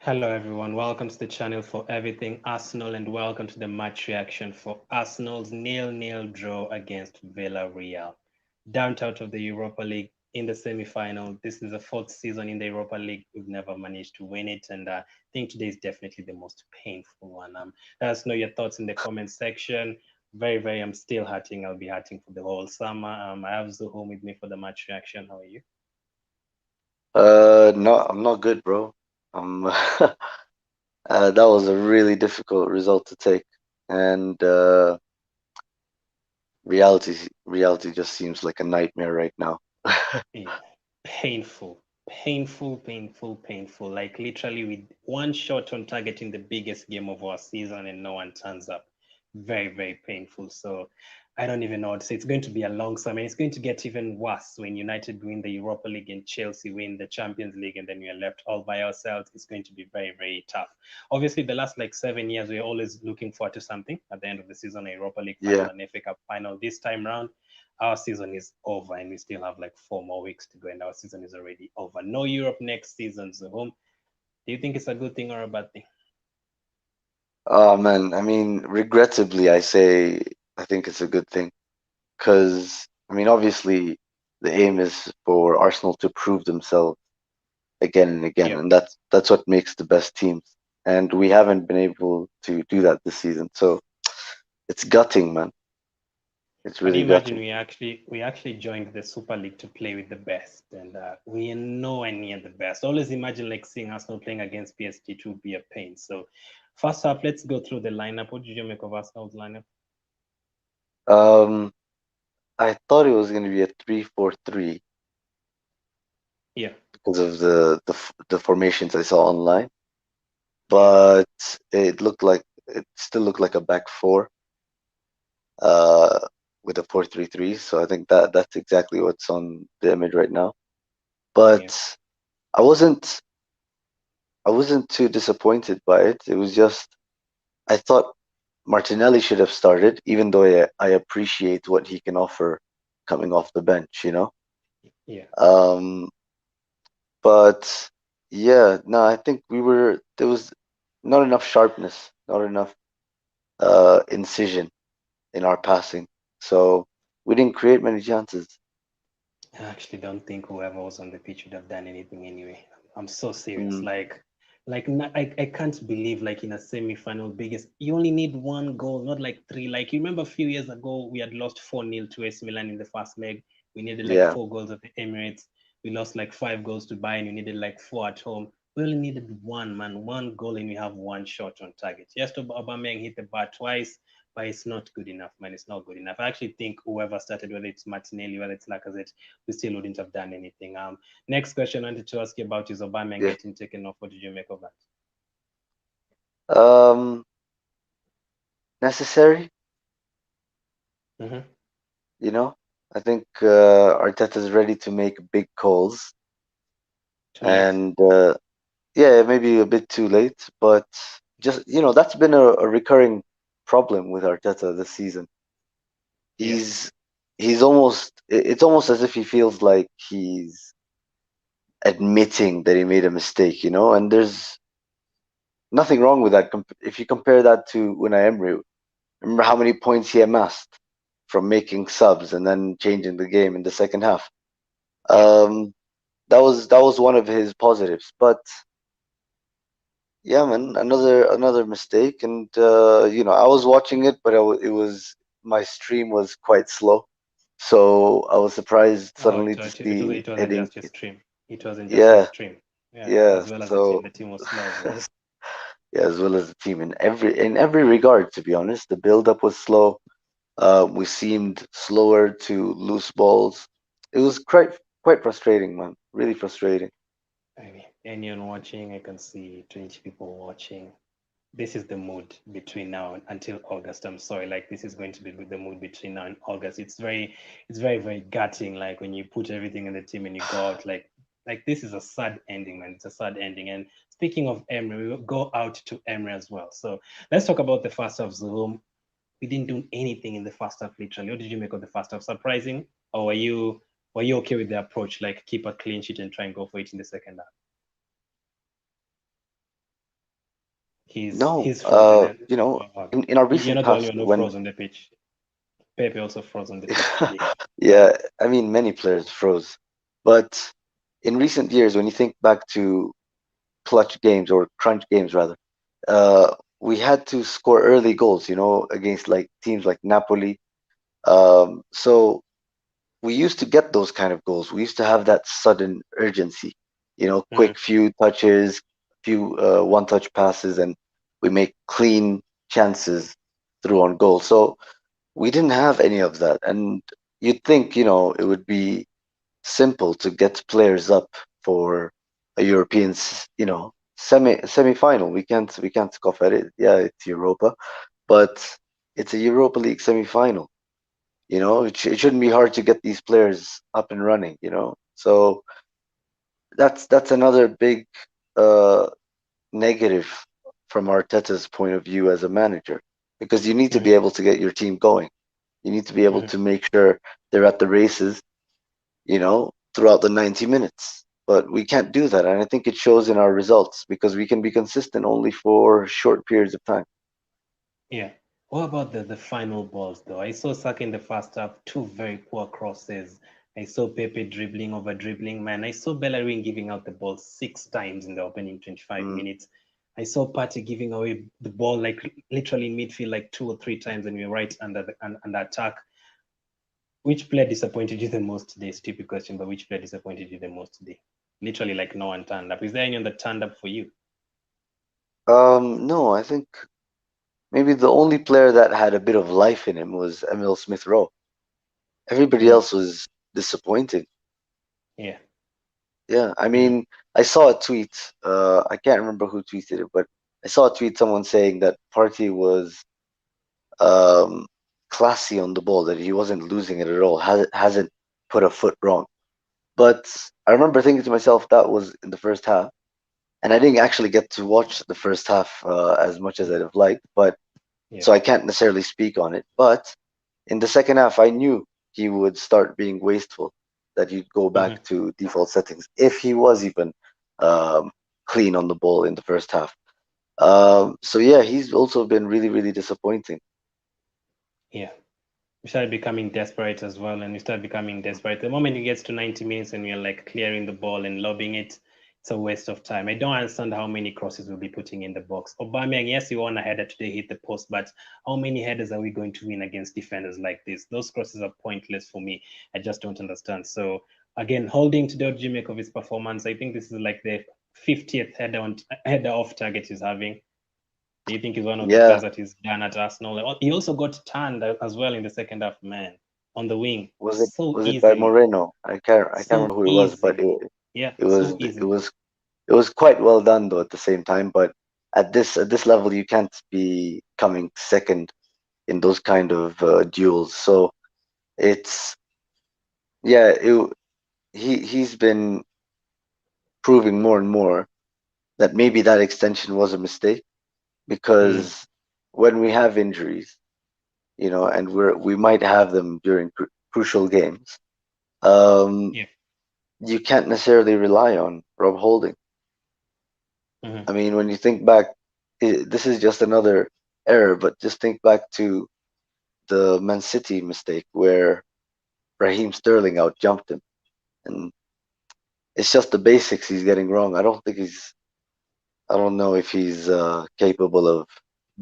Hello, everyone. Welcome to the channel for Everything Arsenal, and welcome to the match reaction for Arsenal's nil-nil draw against Villarreal. Down out of the Europa League in the semi-final. This is the fourth season in the Europa League. We've never managed to win it, and I think today is definitely the most painful one. Let us know your thoughts in the comment section. Very, I'm still hurting. I'll be hurting for the whole summer. I have Zuhum with me for the match reaction. How are you? No, I'm not good, bro. That was a really difficult result to take, and reality just seems like a nightmare right now. Yeah, painful, painful. Like literally with one shot on target in the biggest game of our season and no one turns up. Very painful. So I don't even know what to say. It's going to be a long summer. It's going to get even worse when United win the Europa League and Chelsea win the Champions League, and then we are left all by ourselves. It's going to be very tough. Obviously, the last like 7 years, we're always looking forward to something at the end of the season, a Europa League final, Yeah. an FA Cup final. This time round, our season is over and we still have like 4 more weeks to go and our season is already over. No Europe next season. So home, do you think it's a good thing or a bad thing? Oh man, I mean, regrettably, I think it's a good thing because I mean, obviously, the aim is for Arsenal to prove themselves again and again, Yep. and that's what makes the best teams. And we haven't been able to do that this season, so it's gutting, man. It's Can you really imagine gutting. we actually joined the Super League to play with the best, and we are nowhere near the best. Always imagine like seeing Arsenal playing against PSG to be a pain. So first up, let's go through the lineup. What did you make of Arsenal's lineup? Um, I thought it was going to be a 3-4-3 Yeah. because of the formations I saw online, Yeah. but it still looked like a back four uh with a 4-3-3. So I think that's exactly what's on the image right now. Yeah. But I wasn't I wasn't too disappointed by it. It was just I thought Martinelli should have started, even though I appreciate what he can offer coming off the bench, you know. Yeah. Um, But yeah, no, I think there was not enough sharpness, not enough incision in our passing. So we didn't create many chances. I actually don't think whoever was on the pitch would have done anything anyway. I'm so serious. Mm, I can't believe like in a semi-final biggest, you only need one goal, not like three. Like you remember a few years ago, we had lost 4-0 to AC Milan in the first leg. We needed like yeah, 4 goals at the Emirates. We lost like 5 goals to Bayern. We needed like four at home. We only needed one man, one goal, and we have one shot on target. Yes, Aubameyang hit the bar twice, but it's not good enough, man. It's not good enough. I actually think whoever started, whether it's Martinelli, whether it's Lacazette, we still wouldn't have done anything. Next question I wanted to ask you about is Aubameyang yeah. getting taken off. What did you make of that? Um, Necessary, Mm-hmm. you know. I think Arteta's ready to make big calls, Too late. and yeah, maybe a bit too late, but just that's been a recurring problem with Arteta this season. Yeah. He's he's almost it's almost as if he feels like he's admitting that he made a mistake, and there's nothing wrong with that. If you compare that to Unai Emery, remember how many points he amassed from making subs and then changing the game in the second half. Yeah. Um, that was one of his positives, but yeah, man, another mistake, and I was watching it, but it was my stream was quite slow, so I was surprised Oh, suddenly to see it wasn't heading. just your stream. It wasn't just your Yeah, stream. Yeah. yeah. As well as the team. So The team was slow as well. yeah, as well as the team in every regard, to be honest, the build up was slow. We seemed slower to loose balls. It was quite frustrating, man. Really frustrating. I mean, anyone watching, I can see 20 people watching. This is the mood between now and until August. I'm sorry, like this is going to be the mood between now and August. It's very gutting. Like when you put everything in the team and you go out, like this is a sad ending, man. It's a sad ending. And speaking of Emery, we will go out to Emery as well. So let's talk about the first half. Zoom. We didn't do anything in the first half, literally. What did you make of the first half? Surprising, or were you okay with the approach, like keep a clean sheet and try and go for it in the second half? No, he's frozen. And in our you're recent not the only past, one who when froze on the pitch. Pepe also froze on the pitch today. yeah, I mean, many players froze, but in recent years, when you think back to clutch games or crunch games rather, uh, we had to score early goals, against like teams like Napoli. So we used to get those kind of goals. We used to have that sudden urgency, Hmm. quick few touches, few one-touch passes, and we make clean chances through on goal. So we didn't have any of that, and you'd think, it would be simple to get players up for a European, semi-final. We can't scoff at it. Yeah, it's Europa, but it's a Europa League semi-final. It shouldn't be hard to get these players up and running. So that's another big uh, negative from Arteta's point of view as a manager, because you need to be Hmm. able to get your team going. You need to be able Hmm. to make sure they're at the races, throughout the 90 minutes. But we can't do that. And I think it shows in our results because we can be consistent only for short periods of time. Yeah. What about the final balls though? I saw Saka in the first half, two very poor crosses. I saw Pepe dribbling over dribbling, man. I saw Bellerin giving out the ball 6 times in the opening 25 Mm. minutes. I saw Partey giving away the ball like literally in midfield like 2 or 3 times, and we were right under attack. Which player disappointed you the most today? Stupid question, but which player disappointed you the most today? Literally, like no one turned up. Is there anyone that turned up for you? No, I think maybe the only player that had a bit of life in him was Emil Smith Rowe. Everybody Mm, else was disappointing. yeah. Yeah, I Mm, mean, I saw a tweet. I can't remember who tweeted it, but I saw a tweet someone saying that Partey was um, classy on the ball, that he wasn't losing it at all, hasn't put a foot wrong. But I remember thinking to myself that was in the first half, and I didn't actually get to watch the first half as much as mm, I'd have liked, but yeah. so I can't necessarily speak on it. But in the second half, I knew he would start being wasteful, that he'd go Hmm. back to default settings if he was even um, clean on the ball in the first half. So yeah, he's also been really, really disappointing. Yeah. We started becoming desperate as well, and we started becoming desperate. The moment it gets to 90 minutes and we're like clearing the ball and lobbing it, it's a waste of time. I don't understand how many crosses we'll be putting in the box. Aubameyang, yes, he won a header today, hit the post, but how many headers are we going to win against defenders like this? Those crosses are pointless for me. I just don't understand. So again, holding to the make of his performance, I think this is like the 50th header off target he's having. Do you think he's one of the Yeah, players that is done at Arsenal? He also got turned as well in the second half, man, on the wing was it so was it by easily, Moreno? I can't so remember who it was, but easily. Yeah, it so was it easily. was it was quite well done though at the same time. But at this level, you can't be coming second in those kind of duels. So it's yeah, he's been proving more and more that maybe that extension was a mistake, Mm, because when we have injuries, and we might have them during crucial games, um, yeah. you can't necessarily rely on Rob Holding. Hmm. I mean, when you think back, this is just another error, but just think back to the Man City mistake where Raheem Sterling outjumped him, and it's just the basics he's getting wrong. I don't know if he's capable of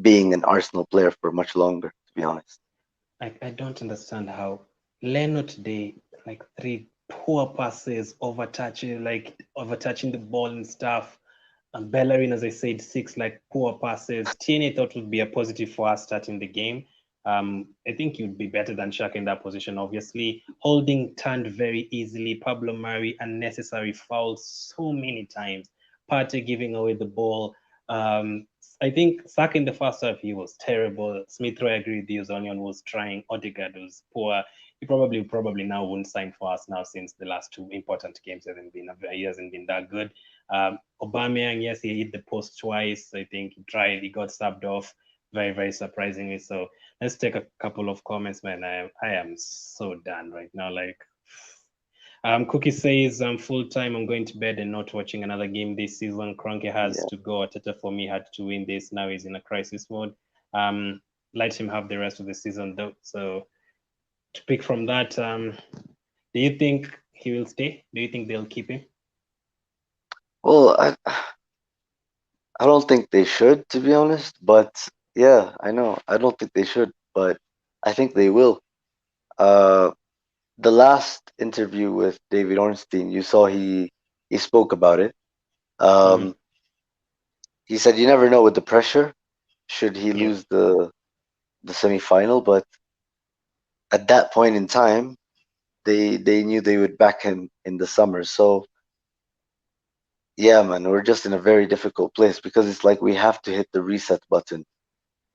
being an Arsenal player for much longer, to be honest. I don't understand how Leno today, like 3 poor passes, overtouching the ball and stuff. And Bellerin, as I said, 6 poor passes. TNA thought would be a positive for us starting the game. I think you'd be better than Shaq in that position, obviously. Holding turned very easily. Pablo Mari, unnecessary fouls so many times. Partey giving away the ball. Um, I think Saka in the first half, he was terrible. Smith Rowe, I agree with you. Onion was trying. Odegaard was poor. He probably now won't sign for us now, since the last 2 important games he hasn't been that good. Aubameyang, yes, he hit the post twice. I think he tried. He got subbed off. Very, very surprisingly. So let's take a couple of comments, man. I am so done right now. Like, Cookie says, full time, I'm going to bed and not watching another game this season. Kroenke has Yeah. to go. Ateta, for me, had to win this. Now he's in a crisis mode. Um, Let him have the rest of the season, though. So to pick from that, do you think he will stay? Do you think they'll keep him? Well, I don't think they should, to be honest. But yeah, I know. I don't think they should, but I think they will. Uh, the last interview with David Ornstein, you saw he spoke about it. Mm-hmm. Um, he said you never know with the pressure should he Yeah, lose the semifinal, but at that point in time, they knew they would back him in the summer. So yeah, man, we're just in a very difficult place because it's like we have to hit the reset button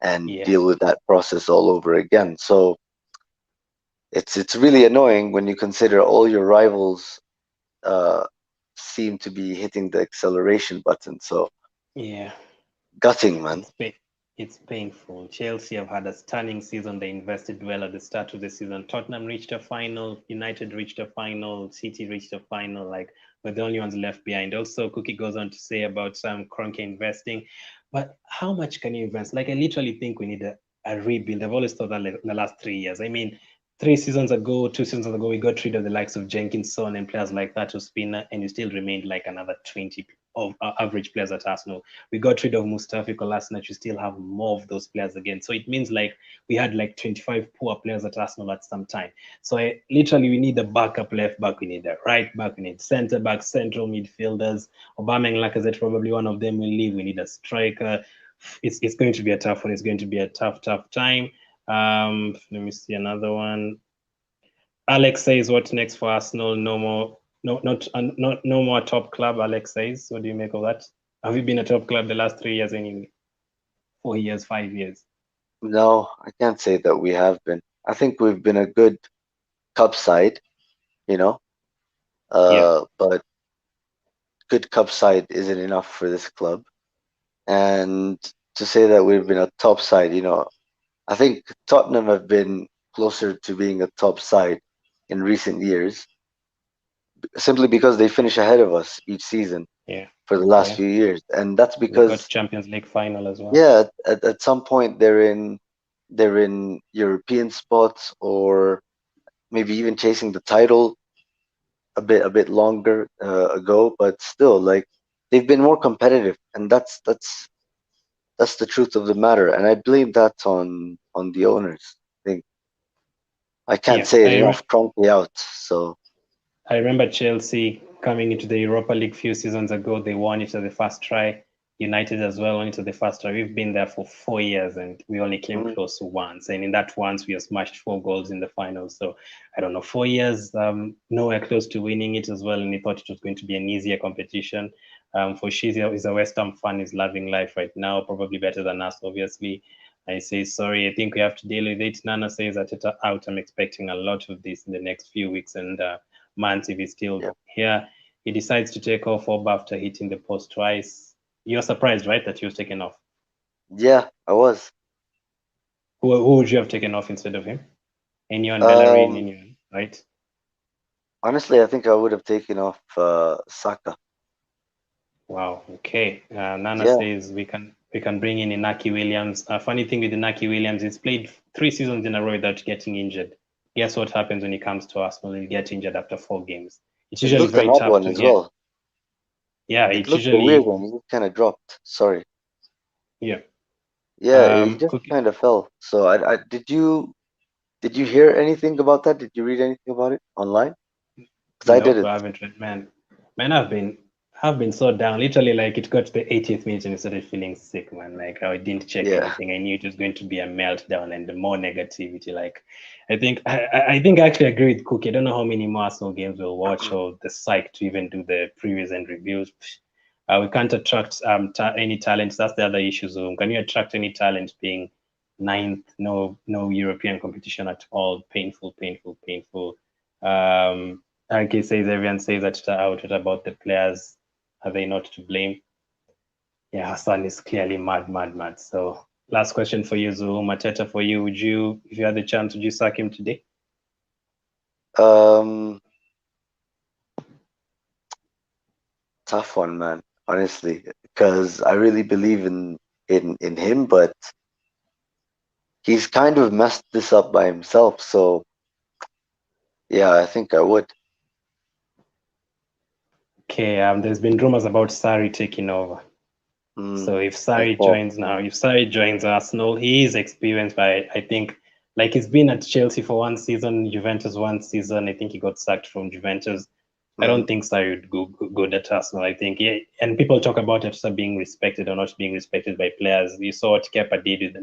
and yeah, deal with that process all over again. So it's really annoying when you consider all your rivals uh, seem to be hitting the acceleration button. So yeah. gutting, man. It's pain. It's painful. Chelsea have had a stunning season. They invested well at the start of the season. Tottenham reached a final. United reached a final. City reached a final. Like we're the only ones left behind. Also, Cookie goes on to say about some Kroenke investing, but how much can you invest? Like I literally think we need a rebuild. I've always thought that like, in the last 3 years. I mean, 3 seasons ago, 2 seasons ago, we got rid of the likes of Jenkinson and players like that to Spinner, and you still remained like another 20 of average players at Arsenal. We got rid of Mustafi Kolasinac, you still have more of those players again. So it means like we had like 25 poor players at Arsenal at some time. So literally we need a backup left back, we need a right back, we need centre back, central midfielders. Obama and Lacazette, probably one of them will leave. We need a striker. It's going to be a tough one. It's going to be a tough time. Let me see another one. Alex says, "What next for Arsenal? No more, no more top club." Alex says, "What do you make of that? Have you been a top club the last 3 years anyway? 4 years, 5 years?" No, I can't say that we have been. I think we've been a good cup side, you know, Yeah, but good cup side isn't enough for this club. And to say that we've been a top side, I think Tottenham have been closer to being a top side in recent years, simply because they finish ahead of us each season yeah, for the last yeah. few years. And that's We got because, Champions League final as well. yeah, at some point they're in European spots or maybe even chasing the title a bit longer ago, but still, like they've been more competitive, and that's the truth of the matter. And I blame that on the owners. I think I can't Yeah, say it enough. Kroenke out. So I remember Chelsea coming into the Europa League a few seasons ago. They won it at the first try. United as well won it at the first try. We've been there for 4 years and we only came mm, close once. And in that once, we have smashed 4 goals in the final. So I don't know, 4 years, nowhere close to winning it as well. And he thought it was going to be an easier competition. For Shizia, he's a West Ham fan, he's loving life right now, probably better than us, obviously. I say sorry. I think we have to deal with it. Nana says that it's out. I'm expecting a lot of this in the next few weeks and months if he's still yeah, here. He decides to take off Ob after hitting the post twice. You're surprised, right, that he was taken off? yeah, I was. Who would you have taken off instead of him? Anyone, Bellerin, Um, anyone, right? Honestly, I think I would have taken off Saka. Wow. Okay. Nana Yeah, says we can bring in Inaki Williams. Funny thing with Inaki Williams, he's played 3 seasons in a row without getting injured. Guess what happens when he comes to Arsenal? He'll get injured after 4 games. It's it usually looked an very odd tough one to as get. well. Yeah, It it's looked a weird usually one. He kind of dropped. Sorry. yeah. Yeah, he just Cookie. kind of fell. So I did you hear anything about that? Did you read anything about it online? Because I Nope, didn't. I haven't read. Man, I've been so down. Literally, like it got to the 80th minute and I started feeling sick, man. Like I didn't check Yeah. anything. I knew it was going to be a meltdown and the more negativity. Like I think I actually agree with Cookie. I don't know how many more Arsenal games we'll watch or the psych to even do the previews and reviews. We can't attract any talent. That's the other issue. So can you attract any talent being ninth? No European competition at all. Painful, painful, painful. Anki says everyone says that out. What about the players? Are they not to blame? Yeah, Hassan is clearly mad, mad, mad. So last question for you, Zulu Mateta. For you, would you, if you had the chance, would you sack him today? Um, tough one, man. Honestly, because I really believe in him, but he's kind of messed this up by himself. So yeah, I think I would. Okay, there's been rumors about Sarri taking over. So if Like Sarri what? joins now, if Sarri joins Arsenal, he is experienced by, I think, like he's been at Chelsea for one season, Juventus one season. I think he got sacked from Juventus. I Mm, don't think Sarri would go good at Arsenal. I think, yeah, and people talk about it being respected or not being respected by players. You saw what Kepa did with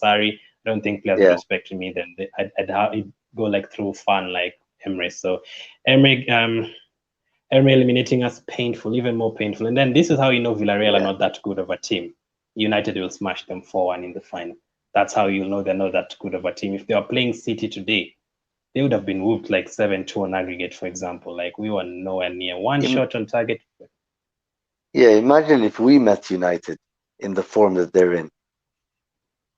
Sarri. I don't think players would yeah, respect me. Then I'd go like through fun like Emery. So Emery, eliminating us painful, even more painful. And then this is how you know Villarreal are yeah. not that good of a team. United will smash them 4-1 in the final. That's how you know they're not that good of a team. If they were playing City today, they would have been whooped like 7-2 on aggregate, for example. Like we were nowhere near one Im shot on target. yeah, imagine if we met United in the form that they're in,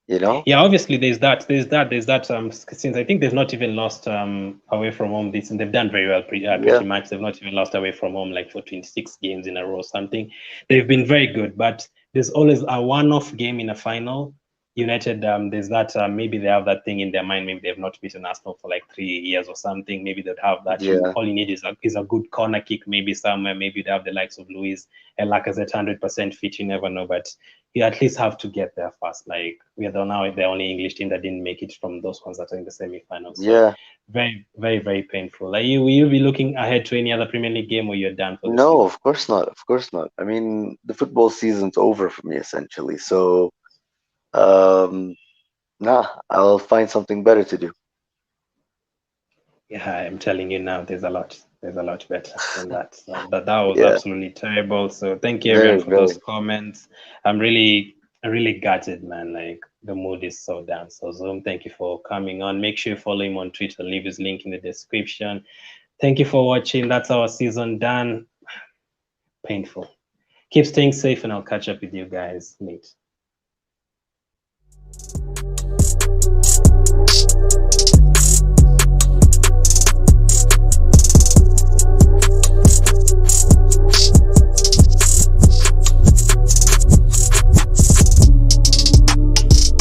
you know? Yeah, obviously there's that. Since I think they've not even lost away from home this, and they've done very well Yeah, pretty much. They've not even lost away from home like for 26 games in a row or something. They've been very good, but there's always a one-off game in a final. United, there's that maybe they have that thing in their mind. Maybe they've not beaten Arsenal for like 3 years or something. Maybe they'd have that. You yeah, all you need is a good corner kick, maybe somewhere. Maybe they have the likes of Luis and Lacazette 100% fit. You never know, but you at least have to get there first. Like we are now the only English team that didn't make it from those ones that are in the semi-finals. So yeah. very, very, very painful. Like will you be looking ahead to any other Premier League game or you're done for the No, season? of course not. Of course not. I mean, the football season's over for me essentially. So, um, nah, I'll find something better to do. Yeah, I'm telling you now, there's a lot. There's a lot better than that. So that was Yeah, absolutely terrible. So thank you everyone very, for those very. comments. I'm really gutted, man. Like the mood is so down. So Zoom, thank you for coming on. Make sure you follow him on Twitter. Leave his link in the description. Thank you for watching. That's our season done. Painful. Keep staying safe, and I'll catch up with you guys. Meet.